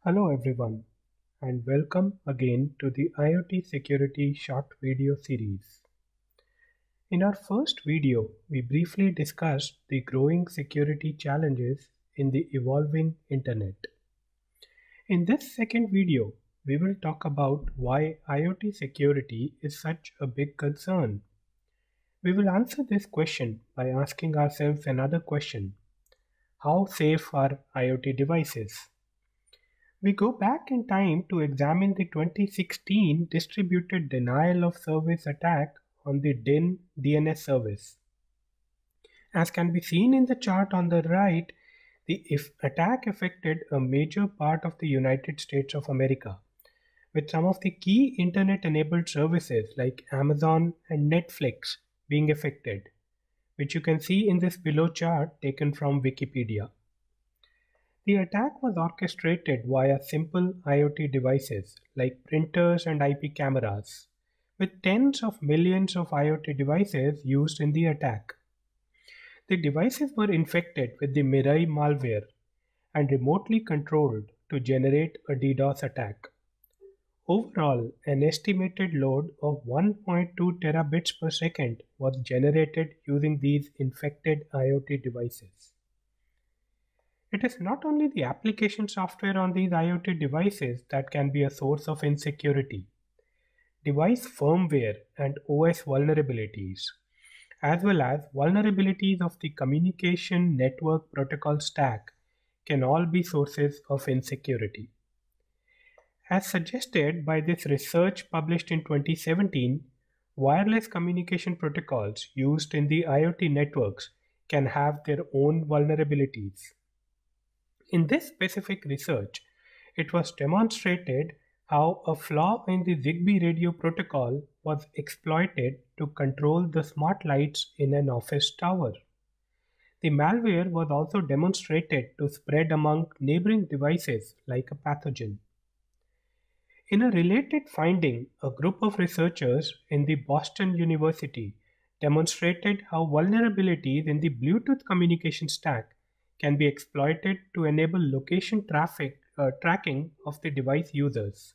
Hello everyone, and welcome again to the IoT Security short video series. In our first video, we briefly discussed the growing security challenges in the evolving internet. In this second video, we will talk about why IoT security is such a big concern. We will answer this question by asking ourselves another question: how safe are IoT devices? We go back in time to examine the 2016 distributed denial of service attack on the DNS service. As can be seen in the chart on the right, the attack affected a major part of the United States of America, with some of the key internet-enabled services like Amazon and Netflix being affected, which you can see in this below chart taken from Wikipedia. The attack was orchestrated via simple IoT devices like printers and IP cameras, with tens of millions of IoT devices used in the attack. The devices were infected with the Mirai malware and remotely controlled to generate a DDoS attack. Overall, an estimated load of 1.2 terabits per second was generated using these infected IoT devices. It is not only the application software on these IoT devices that can be a source of insecurity. Device firmware and OS vulnerabilities, as well as vulnerabilities of the communication network protocol stack, can all be sources of insecurity. As suggested by this research published in 2017, wireless communication protocols used in the IoT networks can have their own vulnerabilities. In this specific research, it was demonstrated how a flaw in the ZigBee radio protocol was exploited to control the smart lights in an office tower. The malware was also demonstrated to spread among neighboring devices like a pathogen. In a related finding, a group of researchers in the Boston University demonstrated how vulnerabilities in the Bluetooth communication stack can be exploited to enable location tracking of the device users.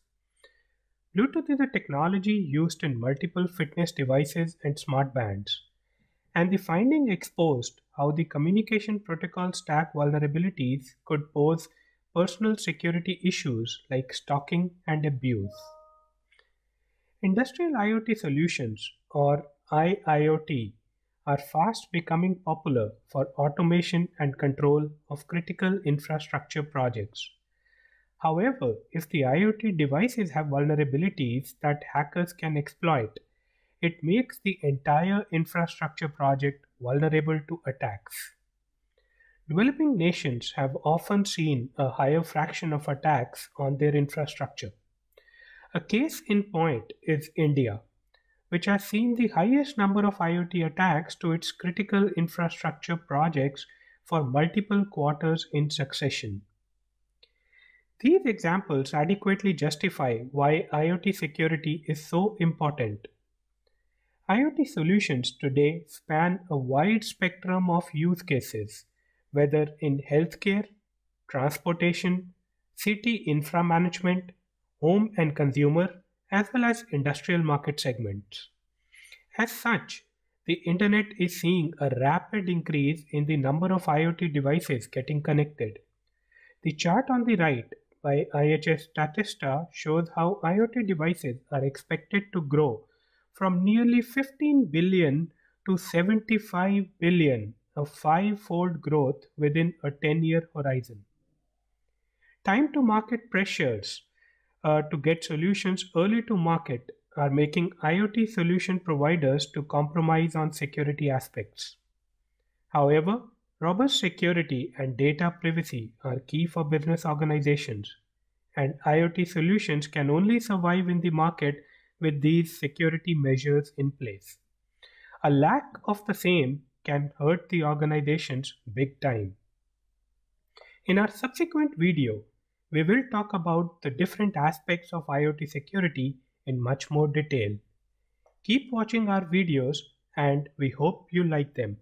Bluetooth is a technology used in multiple fitness devices and smartbands, and the finding exposed how the communication protocol stack vulnerabilities could pose personal security issues like stalking and abuse. Industrial IoT solutions, or IIoT, are fast becoming popular for automation and control of critical infrastructure projects. However, if the IoT devices have vulnerabilities that hackers can exploit, it makes the entire infrastructure project vulnerable to attacks. Developing nations have often seen a higher fraction of attacks on their infrastructure. A case in point is India, which has seen the highest number of IoT attacks to its critical infrastructure projects for multiple quarters in succession. These examples adequately justify why IoT security is so important. IoT solutions today span a wide spectrum of use cases, whether in healthcare, transportation, city infra management, home and consumer, as well as industrial market segments. As such, the internet is seeing a rapid increase in the number of IoT devices getting connected. The chart on the right by IHS Statista shows how IoT devices are expected to grow from nearly 15 billion to 75 billion, a five-fold growth within a 10-year horizon. Time to market pressures to get solutions early to market are making IoT solution providers to compromise on security aspects. However, robust security and data privacy are key for business organizations, and IoT solutions can only survive in the market with these security measures in place. A lack of the same can hurt the organizations big time. In our subsequent video, we will talk about the different aspects of IoT security in much more detail. Keep watching our videos and we hope you like them.